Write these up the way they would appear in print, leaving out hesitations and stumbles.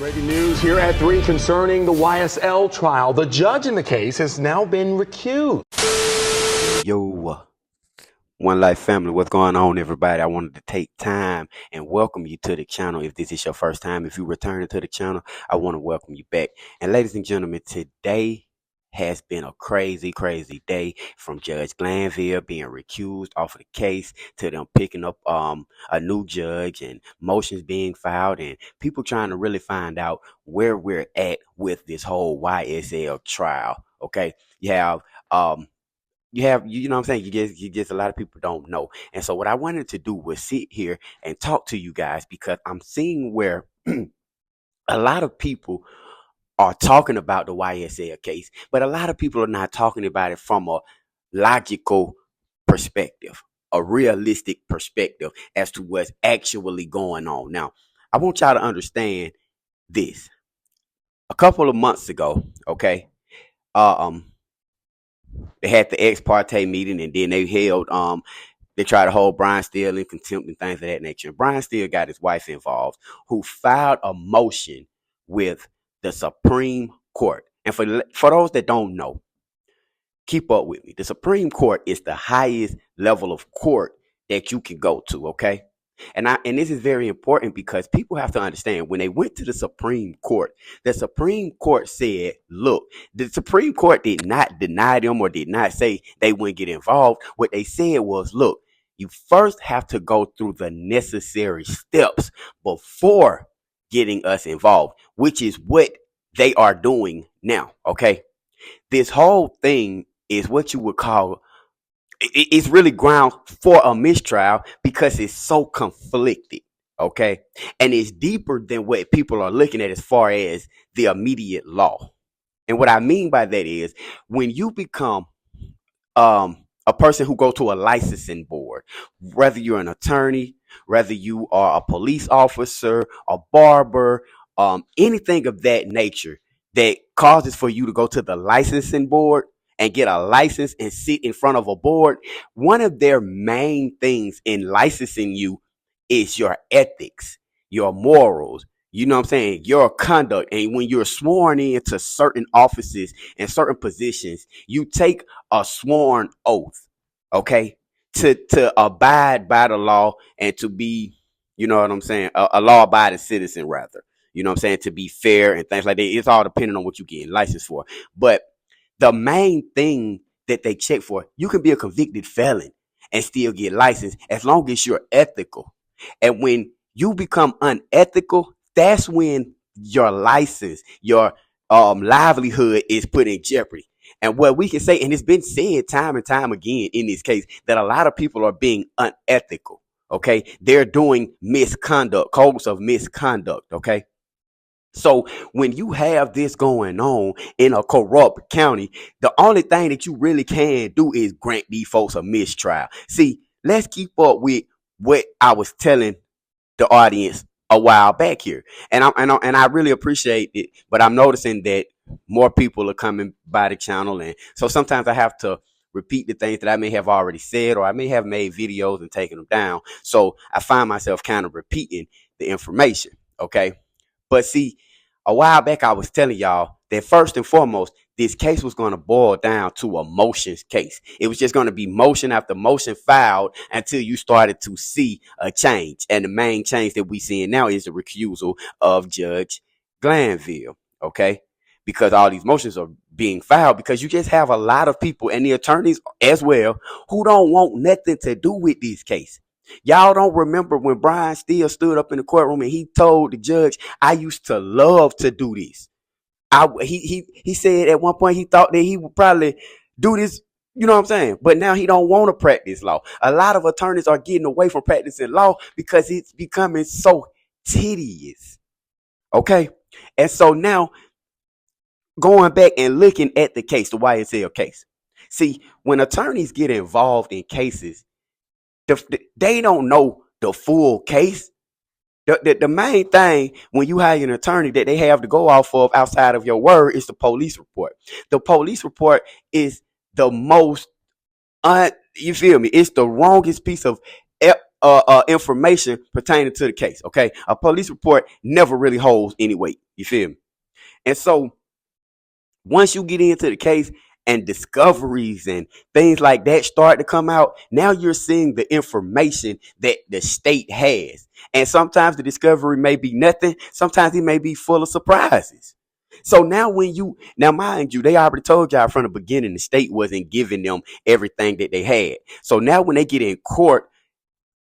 Breaking news here at 3 concerning the YSL trial. The judge in the case has now been recused. Yo, One Life family, what's going on, everybody? I wanted to take time and welcome you to the channel. If this is your first time, if you're returning to the channel, I want to welcome you back. And ladies and gentlemen, today has been a crazy day, from Judge Glanville being recused off of the case to them picking up a new judge and motions being filed and people trying to really find out where we're at with this whole YSL trial. Okay, you know what I'm saying? You just a lot of people don't know. And so what I wanted to do was sit here and talk to you guys, because I'm seeing where a lot of people are talking about the YSL case, but a lot of people are not talking about it from a logical perspective, a realistic perspective as to what's actually going on. Now, I want y'all to understand this. A couple of months ago, okay, they had the ex parte meeting, and then they tried to hold Brian Steele in contempt and things of that nature. And Brian Steele got his wife involved, who filed a motion with the Supreme Court. And for those that don't know, keep up with me. The Supreme Court is the highest level of court that you can go to, okay? And this is very important, because people have to understand, when they went to the Supreme Court said, look, the Supreme Court did not deny them or did not say they wouldn't get involved. What they said was, look, you first have to go through the necessary steps before getting us involved, which is what they are doing now. Okay. This whole thing is what you would call, it's really ground for a mistrial, because it's so conflicted. Okay. And it's deeper than what people are looking at as far as the immediate law. And what I mean by that is, when you become a person who goes to a licensing board, whether you're an attorney, whether you are a police officer, a barber, anything of that nature that causes for you to go to the licensing board and get a license and sit in front of a board, one of their main things in licensing you is your ethics, your morals, you know what I'm saying, your conduct. And when you're sworn into certain offices and certain positions, you take a sworn oath, okay, to abide by the law and to be, you know what I'm saying, a law-abiding citizen, rather. You know what I'm saying, to be fair and things like that. It's all depending on what you're getting licensed for. But the main thing that they check for, you can be a convicted felon and still get licensed as long as you're ethical. And when you become unethical, that's when your license, your livelihood is put in jeopardy. And what we can say, and it's been said time and time again in this case, that a lot of people are being unethical. Okay. They're doing misconduct, codes of misconduct. Okay. So when you have this going on in a corrupt county, the only thing that you really can do is grant these folks a mistrial. See, let's keep up with what I was telling the audience a while back here. And I really appreciate it, but I'm noticing that more people are coming by the channel. And so sometimes I have to repeat the things that I may have already said, or I may have made videos and taken them down. So I find myself kind of repeating the information. Okay. But see, a while back, I was telling y'all that first and foremost, this case was going to boil down to a motions case. It was just going to be motion after motion filed until you started to see a change. And the main change that we're seeing now is the recusal of Judge Glanville. Okay. Because all these motions are being filed, because you just have a lot of people, and the attorneys as well, who don't want nothing to do with this case. Y'all don't remember when Brian Steele stood up in the courtroom and he told the judge, I used to love to do this. He said at one point he thought that he would probably do this, you know what I'm saying? But now he don't want to practice law. A lot of attorneys are getting away from practicing law because it's becoming so tedious. Okay? And so now, going back and looking at the case, the YSL case. See, when attorneys get involved in cases, they don't know the full case. The main thing when you hire an attorney that they have to go off of outside of your word is the police report. The police report is the most, you feel me? It's the wrongest piece of information pertaining to the case. Okay, a police report never really holds any weight. You feel me? And so once you get into the case and discoveries and things like that start to come out, now you're seeing the information that the state has. And sometimes the discovery may be nothing. Sometimes it may be full of surprises. So now mind you, they already told y'all from the beginning the state wasn't giving them everything that they had. So now when they get in court,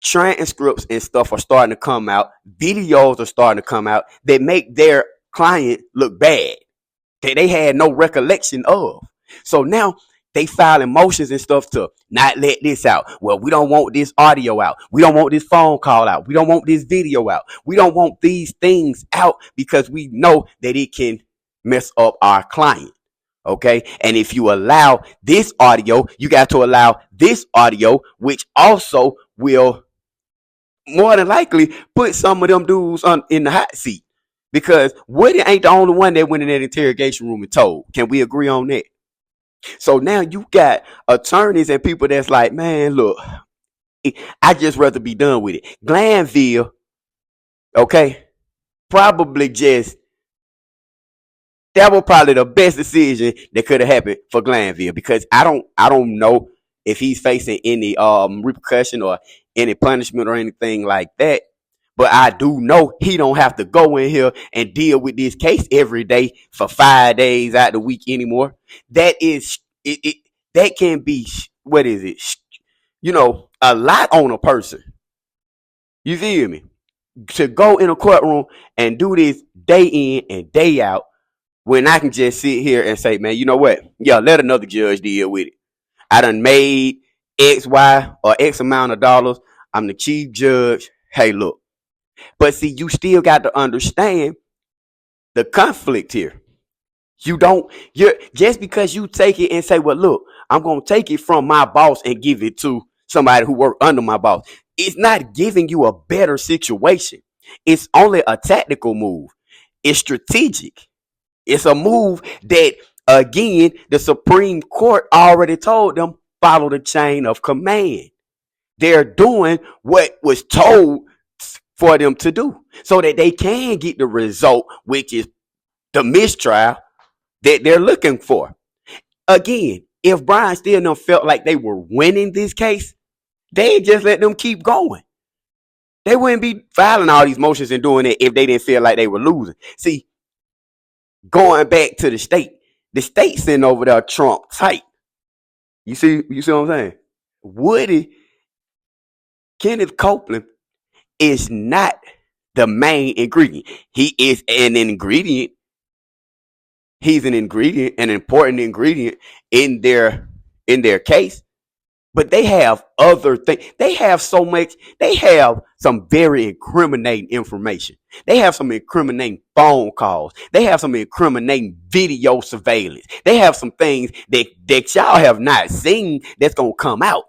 transcripts and stuff are starting to come out. Videos are starting to come out that make their client look bad, that they had no recollection of. So now they filing motions and stuff to not let this out. Well, we don't want this audio out. We don't want this phone call out. We don't want this video out. We don't want these things out because we know that it can mess up our client. Okay. And if you allow this audio, you got to allow this audio, which also will more than likely put some of them dudes in the hot seat. Because Woody ain't the only one that went in that interrogation room and told. Can we agree on that? So now you got attorneys and people that's like, man, look, I just rather be done with it. Glanville, okay, probably that was probably the best decision that could have happened for Glanville, because I don't know if he's facing any repercussion or any punishment or anything like that. But I do know he don't have to go in here and deal with this case every day for 5 days out the week anymore. That is it. That can be, what is it? A lot on a person. You feel me? To go in a courtroom and do this day in and day out, when I can just sit here and say, man, you know what? Yeah, let another judge deal with it. I done made X, Y, or X amount of dollars. I'm the chief judge. Hey, look. But see, you still got to understand the conflict here. You're just because you take it and say, well, look, I'm going to take it from my boss and give it to somebody who works under my boss. It's not giving you a better situation. It's only a tactical move. It's strategic. It's a move that, again, the Supreme Court already told them, follow the chain of command. They're doing what was told for them to do so that they can get the result, which is the mistrial that they're looking for. Again, if Brian still felt like they were winning this case, they just let them keep going. They wouldn't be filing all these motions and doing it if they didn't feel like they were losing. See, going back to the state sitting over there Trump tight. You see what I'm saying? Woody, Kenneth Copeland, is not the main ingredient. He is an ingredient. He's an ingredient, an important ingredient in their case. But they have other things. They have so much. They have some very incriminating information. They have some incriminating phone calls. They have some incriminating video surveillance. They have some things that y'all have not seen that's going to come out.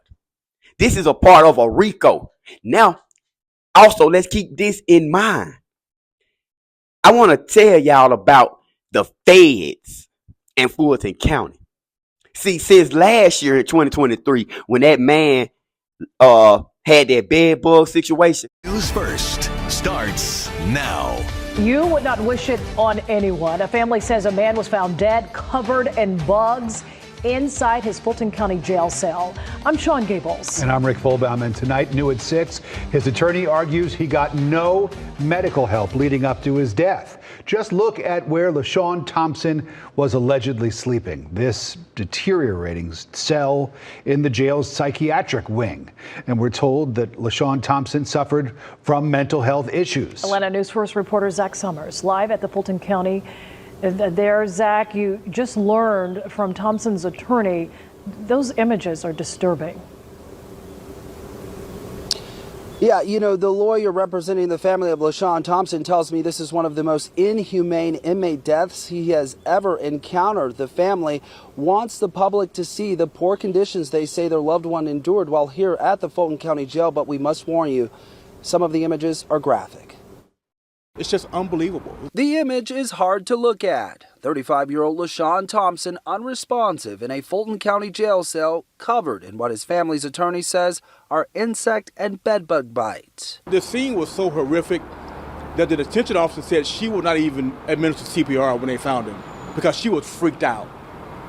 This is a part of a RICO. Now, also, let's keep this in mind. I want to tell y'all about the feds in Fulton County. See, since last year in 2023, when that man had that bed bug situation. News First starts now. You would not wish it on anyone. A family says a man was found dead, covered in bugs inside his Fulton County jail cell. I'm Sean Gables. And I'm Rick Fulbaum. And tonight, new at 6, his attorney argues he got no medical help leading up to his death. Just look at where LeSean Thompson was allegedly sleeping. This deteriorating cell in the jail's psychiatric wing. And we're told that LeSean Thompson suffered from mental health issues. Atlanta News First reporter Zach Summers live at the Fulton County. There, Zach, you just learned from Thompson's attorney, those images are disturbing. Yeah, the lawyer representing the family of LeSean Thompson tells me this is one of the most inhumane inmate deaths he has ever encountered. The family wants the public to see the poor conditions they say their loved one endured while here at the Fulton County Jail, but we must warn you, some of the images are graphic. It's just unbelievable. The image is hard to look at. 35-year-old LeSean Thompson unresponsive in a Fulton County jail cell covered in what his family's attorney says are insect and bedbug bites. The scene was so horrific that the detention officer said she would not even administer CPR when they found him because she was freaked out.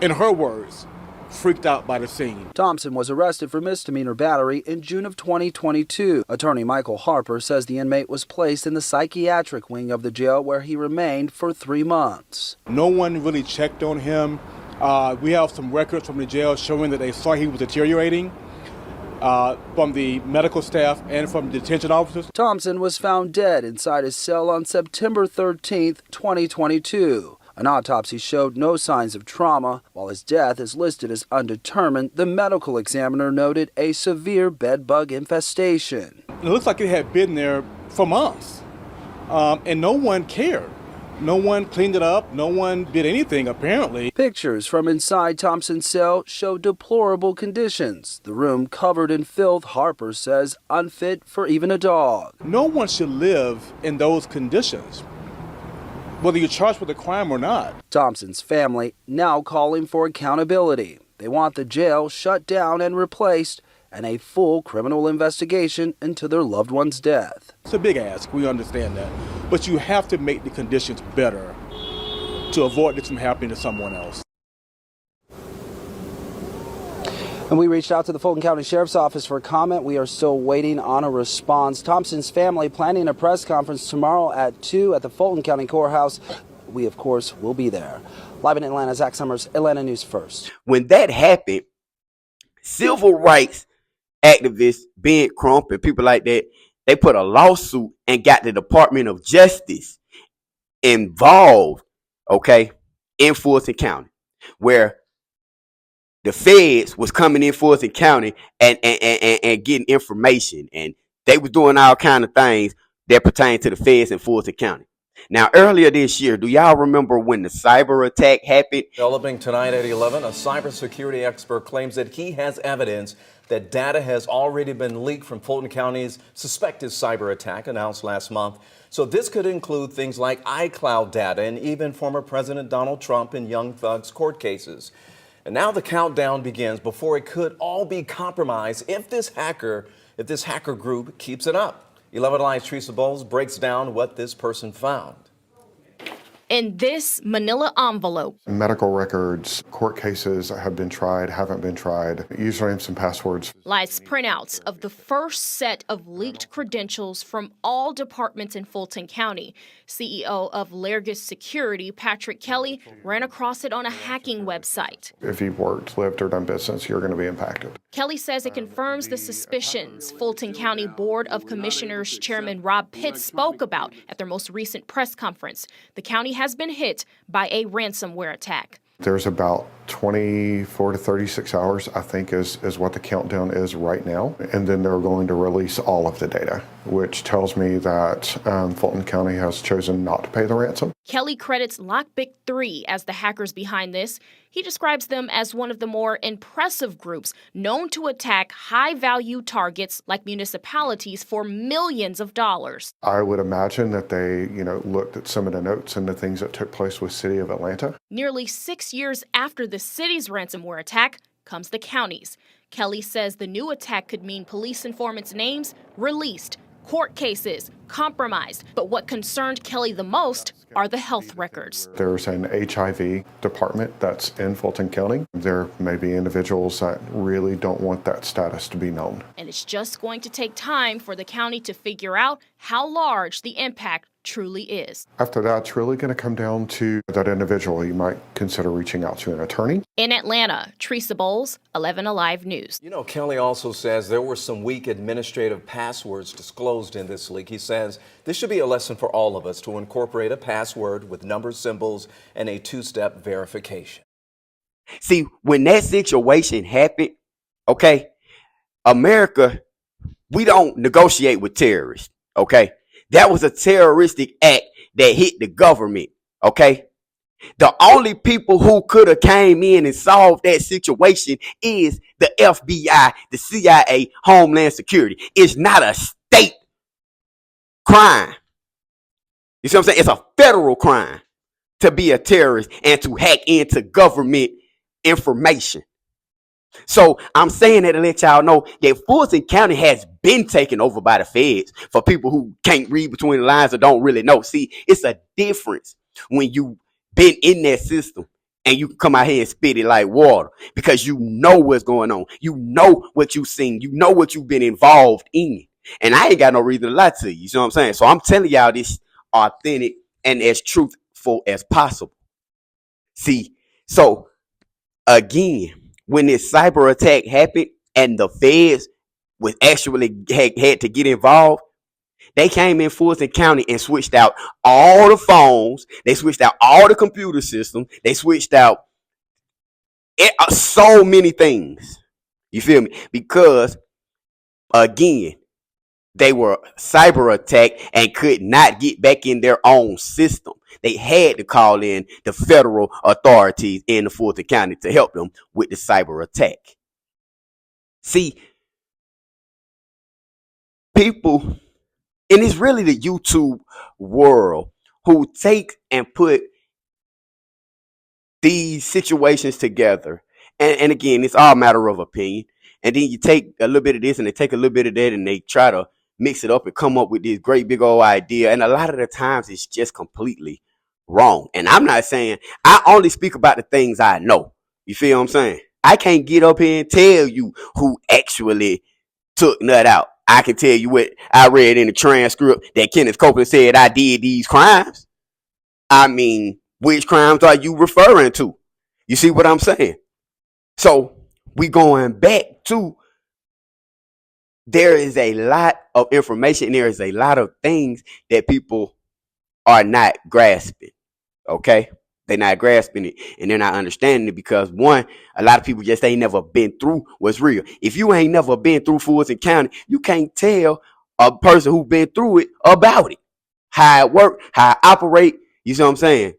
In her words, freaked out by the scene. Thompson was arrested for misdemeanor battery in June of 2022. Attorney Michael Harper says the inmate was placed in the psychiatric wing of the jail where he remained for 3 months. No one really checked on him. We have some records from the jail showing that they saw he was deteriorating from the medical staff and from the detention officers. Thompson was found dead inside his cell on September 13th, 2022. An autopsy showed no signs of trauma. While his death is listed as undetermined, the medical examiner noted a severe bedbug infestation. It looks like it had been there for months, and no one cared. No one cleaned it up. No one did anything, apparently. Pictures from inside Thompson's cell show deplorable conditions. The room covered in filth, Harper says, unfit for even a dog. No one should live in those conditions, whether you're charged with a crime or not. Thompson's family now calling for accountability. They want the jail shut down and replaced, and a full criminal investigation into their loved one's death. It's a big ask, we understand that. But you have to make the conditions better to avoid this from happening to someone else. And we reached out to the Fulton County Sheriff's Office for comment. We are still waiting on a response. Thompson's family planning a press conference tomorrow at 2 at the Fulton County Courthouse. We, of course, will be there. Live in Atlanta, Zach Summers, Atlanta News First. When that happened, civil rights activists, Ben Crump and people like that, they put a lawsuit and got the Department of Justice involved, okay, in Fulton County, where the feds was coming in Fulton County and getting information, and they was doing all kind of things that pertain to the feds in Fulton County. Now, earlier this year, do y'all remember when the cyber attack happened? Developing tonight at 11, a cybersecurity expert claims that he has evidence that data has already been leaked from Fulton County's suspected cyber attack announced last month. So this could include things like iCloud data and even former President Donald Trump and Young Thug's court cases. And now the countdown begins before it could all be compromised if this hacker group keeps it up. 11 Alive's Teresa Bowles breaks down what this person found. In this manila envelope, medical records, court cases have been tried, haven't been tried, usernames and passwords, lies printouts of the first set of leaked credentials from all departments in Fulton County. CEO of Lergus Security, Patrick Kelly, ran across it on a hacking website. If you've worked, lived, or done business, you're going to be impacted. Kelly says it confirms the suspicions Fulton County Board of Commissioners Chairman Rob Pitts spoke about at their most recent press conference. The county has been hit by a ransomware attack. There's about 24 to 36 hours, I think, is what the countdown is right now. And then they're going to release all of the data, which tells me that Fulton County has chosen not to pay the ransom. Kelly credits Lockpick 3 as the hackers behind this. He describes them as one of the more impressive groups known to attack high-value targets like municipalities for millions of dollars. I would imagine that they, looked at some of the notes and the things that took place with City of Atlanta. Nearly 6 years after the city's ransomware attack comes the county's. Kelly says the new attack could mean police informants' names released, court cases compromised. But what concerned Kelly the most are the health records. There's an HIV department that's in Fulton County. There may be individuals that really don't want that status to be known. And it's just going to take time for the county to figure out how large the impact truly is. After that, it's really going to come down to that individual. You might consider reaching out to an attorney. In Atlanta, Teresa Bowles, 11 Alive News. Kelly also says there were some weak administrative passwords disclosed in this leak. He says this should be a lesson for all of us to incorporate a password with numbers, symbols, and a two-step verification. See, when that situation happened, okay, America, we don't negotiate with terrorists, okay? That was a terroristic act that hit the government, okay? The only people who could have came in and solved that situation is the FBI, the CIA, Homeland Security. It's not a state crime. You see what I'm saying? It's a federal crime. to be a terrorist and to hack into government information. So I'm saying that to let y'all know that Fulton County has been taken over by the feds. For people who can't read between the lines or don't really know. See, it's a difference when you been in that system and you can come out here and spit it like water because you know what's going on. You know what you've seen. You know what you've been involved in. And I ain't got no reason to lie to you. You know what I'm saying? So I'm telling y'all this authentic and as truthful as possible. See, so again, when this cyber attack happened and the feds was actually had to get involved, they came in Fulton County and switched out all the phones. They switched out all the computer systems. They switched out so many things. You feel me? Because, again, they were cyber attacked and could not get back in their own system. They had to call in the federal authorities in the Fulton County to help them with the cyber attack. See, people, and it's really the YouTube world who take and put these situations together. And again, it's all a matter of opinion. And then you take a little bit of this and they take a little bit of that and they try to mix it up and come up with this great big old idea. And a lot of the times it's just completely wrong. And I'm not saying, I only speak about the things I know. You feel what I'm saying? I can't get up here and tell you who actually took nut out. I can tell you what I read in the transcript that Kenneth Copeland said I did these crimes. I mean, which crimes are you referring to? You see what I'm saying? So we going back to, there is a lot of information. There is a lot of things that people are not grasping. Okay? They're not grasping it and they're not understanding it because, one, a lot of people just ain't never been through what's real. If you ain't never been through Fulton County, you can't tell a person who's been through it about it, how it works, how it operate. You see what I'm saying?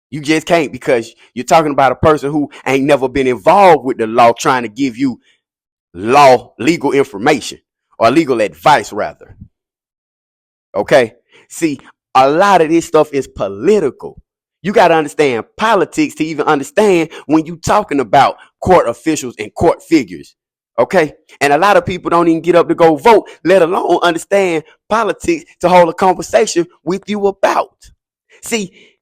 You just can't, because you're talking about a person who ain't never been involved with the law trying to give you legal information or legal advice rather. Okay? See, a lot of this stuff is political. You got to understand politics to even understand when you're talking about court officials and court figures. Okay? And a lot of people don't even get up to go vote, let alone understand politics to hold a conversation with you about. See,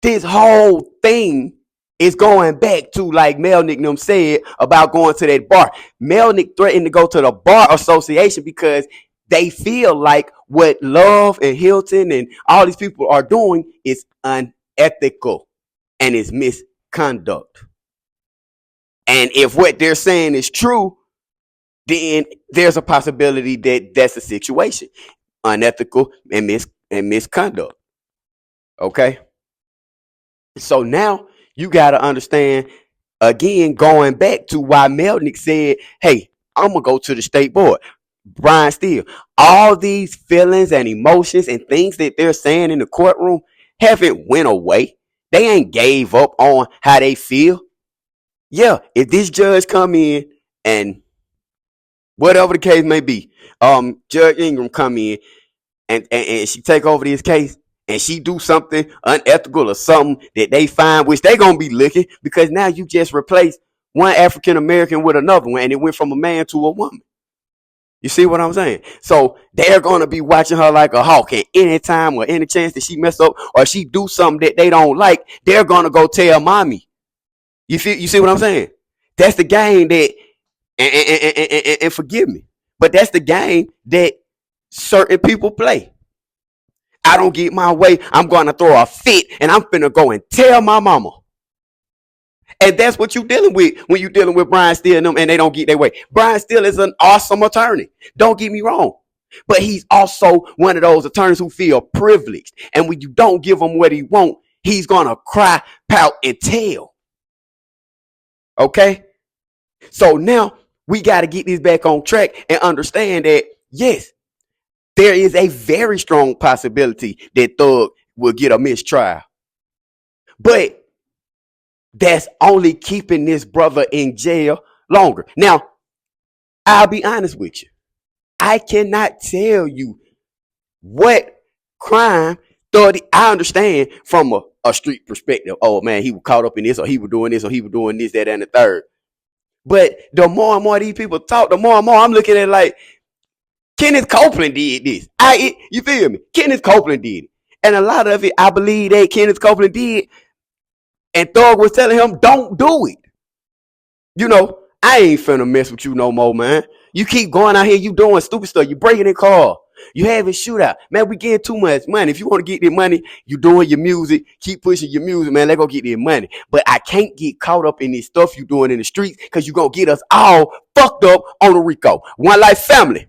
this whole thing is going back to, like Melnick them said, about going to that bar. Melnick threatened to go to the Bar Association because they feel like what Love and Hilton and all these people are doing is unethical and is misconduct. And if what they're saying is true, then there's a possibility that that's the situation. Unethical and misconduct. Okay? So now you got to understand, again, going back to why Melnick said, hey, I'm going to go to the state board. Brian Steele, all these feelings and emotions and things that they're saying in the courtroom haven't went away. They ain't gave up on how they feel. Yeah, if this judge come in and whatever the case may be, Judge Ingram come in and she take over this case, and she do something unethical or something that they find, which they gonna be looking, because now you just replaced one African American with another one, and it went from a man to a woman. You see what I'm saying? So they're gonna be watching her like a hawk, and any time or any chance that she mess up or she do something that they don't like, they're gonna go tell mommy. You see what I'm saying? That's the game that, and forgive me, but that's the game that certain people play. I don't get my way, I'm going to throw a fit and I'm finna go and tell my mama. And that's what you're dealing with when you're dealing with Brian Steele and them and they don't get their way. Brian Steele is an awesome attorney. Don't get me wrong. But he's also one of those attorneys who feel privileged. And when you don't give him what he wants, he's going to cry, pout, and tell. Okay? So now we got to get this back on track and understand that, yes, there is a very strong possibility that Thug will get a mistrial. But that's only keeping this brother in jail longer. Now, I'll be honest with you. I cannot tell you what crime 30, I understand from a street perspective. Oh man, he was caught up in this, or he was doing this, or he was doing this, that, and the third. But the more and more these people talk, the more and more I'm looking at it like, Kenneth Copeland did this. You feel me? Kenneth Copeland did it. And a lot of it, I believe that Kenneth Copeland did. And Thug was telling him, don't do it. You know, I ain't finna mess with you no more, man. You keep going out here, you doing stupid stuff. You breaking in car. You having shootout. Man, we getting too much money. If you want to get their money, you doing your music. Keep pushing your music, man. They gonna get their money. But I can't get caught up in this stuff you doing in the streets because you gonna get us all fucked up on the RICO. One life family.